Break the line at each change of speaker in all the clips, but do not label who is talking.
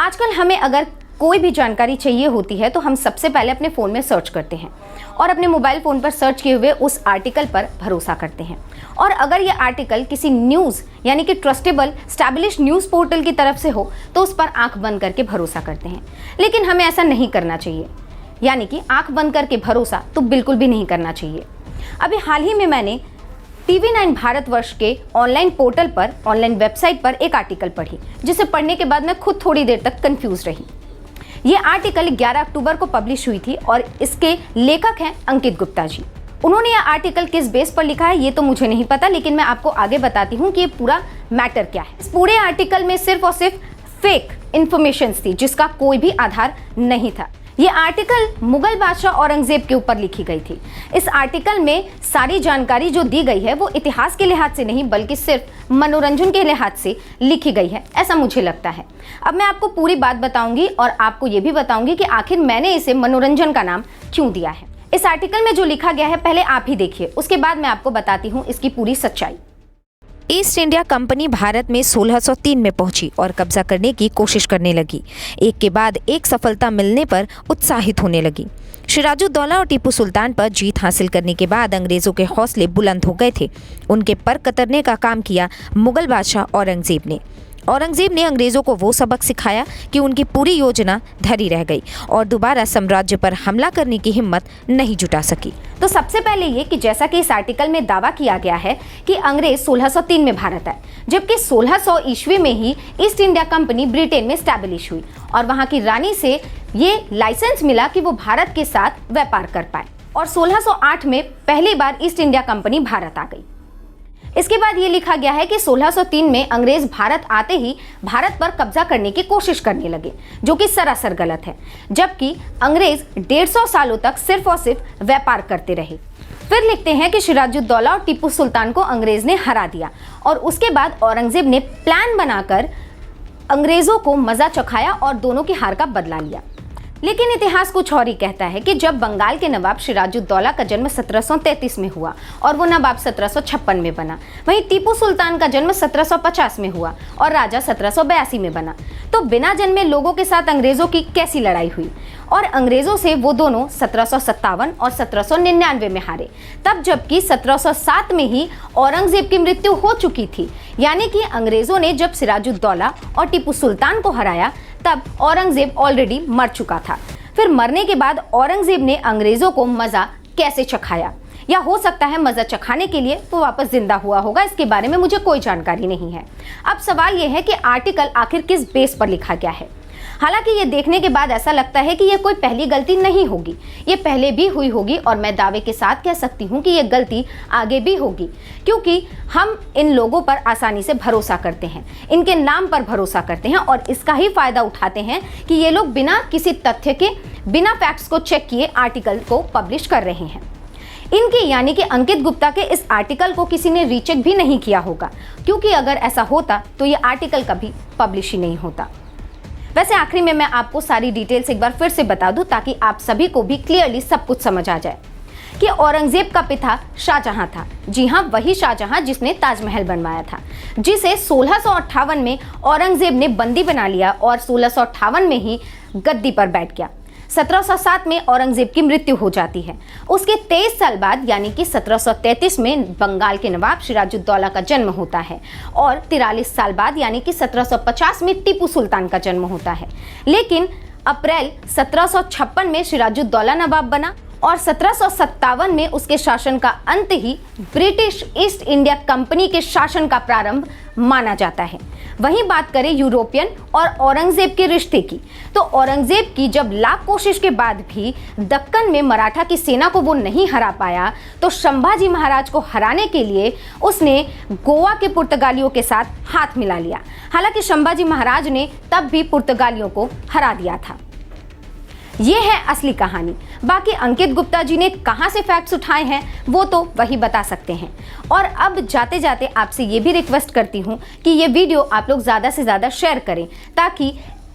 आजकल हमें अगर कोई भी जानकारी चाहिए होती है तो हम सबसे पहले अपने फ़ोन में सर्च करते हैं और अपने मोबाइल फ़ोन पर सर्च किए हुए उस आर्टिकल पर भरोसा करते हैं। और अगर ये आर्टिकल किसी न्यूज़ यानी कि ट्रस्टेबल स्टैब्लिश न्यूज़ पोर्टल की तरफ से हो तो उस पर आंख बंद करके भरोसा करते हैं। लेकिन हमें ऐसा नहीं करना चाहिए, यानी कि आंख बंद करके भरोसा तो बिल्कुल भी नहीं करना चाहिए। अभी हाल ही में मैंने TV9 भारतवर्ष के ऑनलाइन पोर्टल पर, ऑनलाइन वेबसाइट पर एक आर्टिकल पढ़ी, जिसे पढ़ने के बाद मैं खुद थोड़ी देर तक कंफ्यूज रही। ये आर्टिकल 11 अक्टूबर को पब्लिश हुई थी और इसके लेखक हैं अंकित गुप्ता जी। उन्होंने यह आर्टिकल किस बेस पर लिखा है ये तो मुझे नहीं पता, लेकिन मैं आपको आगे बताती हूँ कि ये पूरा मैटर क्या है। इस पूरे आर्टिकल में सिर्फ और सिर्फ फेक इंफॉर्मेशन थी जिसका कोई भी आधार नहीं था। ये आर्टिकल मुगल बादशाह औरंगजेब के ऊपर लिखी गई थी। इस आर्टिकल में सारी जानकारी जो दी गई है वो इतिहास के लिहाज से नहीं बल्कि सिर्फ मनोरंजन के लिहाज से लिखी गई है, ऐसा मुझे लगता है। अब मैं आपको पूरी बात बताऊंगी और आपको ये भी बताऊंगी कि आखिर मैंने इसे मनोरंजन का नाम क्यों दिया है। इस आर्टिकल में जो लिखा गया है पहले आप ही देखिए, उसके बाद मैं आपको बताती हूँ इसकी पूरी सच्चाई।
ईस्ट इंडिया कंपनी भारत में 1603 में पहुंची और कब्जा करने की कोशिश करने लगी। एक के बाद एक सफलता मिलने पर उत्साहित होने लगी। सिराजुद्दौला और टीपू सुल्तान पर जीत हासिल करने के बाद अंग्रेजों के हौसले बुलंद हो गए थे। उनके पर कतरने का काम किया मुगल बादशाह औरंगजेब ने। औरंगजेब ने अंग्रेजों को वो सबक सिखाया कि उनकी पूरी योजना धरी रह गई और दोबारा साम्राज्य पर हमला करने की हिम्मत नहीं जुटा सकी।
तो सबसे पहले ये कि जैसा कि इस आर्टिकल में दावा किया गया है कि अंग्रेज 1603 में भारत आए, जबकि 1600 ईस्वी में ही ईस्ट इंडिया कंपनी ब्रिटेन में स्टैब्लिश हुई और वहां की रानी से ये लाइसेंस मिला कि वो भारत के साथ व्यापार कर पाए और 1608 में पहली बार ईस्ट इंडिया कंपनी भारत आ गई। इसके बाद ये लिखा गया है कि 1603 में अंग्रेज भारत आते ही भारत पर कब्जा करने की कोशिश करने लगे, जो कि सरासर गलत है, जबकि अंग्रेज 150 सालों तक सिर्फ और सिर्फ व्यापार करते रहे। फिर लिखते हैं कि सिराजुद्दौला और टीपू सुल्तान को अंग्रेज ने हरा दिया और उसके बाद औरंगजेब ने प्लान बनाकर अंग्रेजों को मजा चखाया और दोनों की हार का बदला लिया। लेकिन इतिहास कुछ और ही कहता है कि जब बंगाल के नवाब सिराजुद्दौला का जन्म 1733 में हुआ और वो नवाब 1756 में बना, वहीं टीपू सुल्तान का जन्म 1750 में हुआ और राजा 1782 में बना, तो बिना जन्मे लोगों के साथ अंग्रेजों की कैसी लड़ाई हुई और अंग्रेजों से वो दोनों 1757 और 1799 में हारे, तब जबकि 1707 में ही औरंगजेब की मृत्यु हो चुकी थी। यानी कि अंग्रेजों ने जब सिराजुद्दौला और टीपू सुल्तान को हराया तब औरंगजेब ऑलरेडी मर चुका था। फिर मरने के बाद औरंगजेब ने अंग्रेजों को मजा कैसे चखाया, या हो सकता है मजा चखाने के लिए वो वापस जिंदा हुआ होगा, इसके बारे में मुझे कोई जानकारी नहीं है। अब सवाल यह है कि आर्टिकल आखिर किस बेस पर लिखा गया है। हालांकि ये देखने के बाद ऐसा लगता है कि ये कोई पहली गलती नहीं होगी, ये पहले भी हुई होगी और मैं दावे के साथ कह सकती हूँ कि ये गलती आगे भी होगी, क्योंकि हम इन लोगों पर आसानी से भरोसा करते हैं, इनके नाम पर भरोसा करते हैं और इसका ही फायदा उठाते हैं कि ये लोग बिना किसी तथ्य के, बिना फैक्ट्स को चेक किए आर्टिकल को पब्लिश कर रहे हैं। इनके यानी कि अंकित गुप्ता के इस आर्टिकल को किसी ने रीचेक भी नहीं किया होगा, क्योंकि अगर ऐसा होता तो ये आर्टिकल कभी पब्लिश ही नहीं होता। वैसे आखिरी में मैं आपको सारी डिटेल्स एक बार फिर से बता दूं ताकि आप सभी को भी क्लियरली सब कुछ समझ आ जाए कि औरंगजेब का पिता शाहजहां था। जी हां, वही शाहजहां जिसने ताजमहल बनवाया था, जिसे 1658 में औरंगजेब ने बंदी बना लिया और 1658 में ही गद्दी पर बैठ गया। 1707 में औरंगजेब की मृत्यु हो जाती है। उसके 23 साल बाद यानी कि 1733 में बंगाल के नवाब सिराजुद्दौला का जन्म होता है और 43 साल बाद यानी कि 1750 में टीपू सुल्तान का जन्म होता है। लेकिन अप्रैल 1756 में सिराजुद्दौला नवाब बना और 1757 में उसके शासन का अंत ही ब्रिटिश ईस्ट इंडिया कंपनी के शासन का प्रारंभ माना जाता है। वहीं बात करें यूरोपियन और औरंगजेब के रिश्ते की, तो औरंगजेब की जब लाख कोशिश के बाद भी दक्कन में मराठा की सेना को वो नहीं हरा पाया, तो संभाजी महाराज को हराने के लिए उसने गोवा के पुर्तगालियों के साथ हाथ मिला लिया। हालांकि संभाजी महाराज ने तब भी पुर्तगालियों को हरा दिया था। ये है असली कहानी। बाकी अंकित गुप्ता जी ने कहां से फैक्ट्स उठाए हैं वो तो वही बता सकते हैं। और अब जाते जाते आपसे ये भी रिक्वेस्ट करती हूँ कि ये वीडियो आप लोग ज़्यादा से ज़्यादा शेयर करें ताकि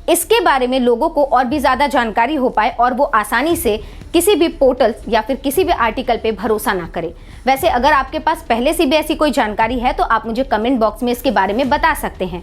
इसके बारे में लोगों को और भी ज़्यादा जानकारी हो पाए और वो आसानी से किसी भी पोर्टल या फिर किसी भी आर्टिकल पे भरोसा ना करें। वैसे अगर आपके पास पहले से भी ऐसी कोई जानकारी है तो आप मुझे कमेंट बॉक्स में इसके बारे में बता सकते हैं।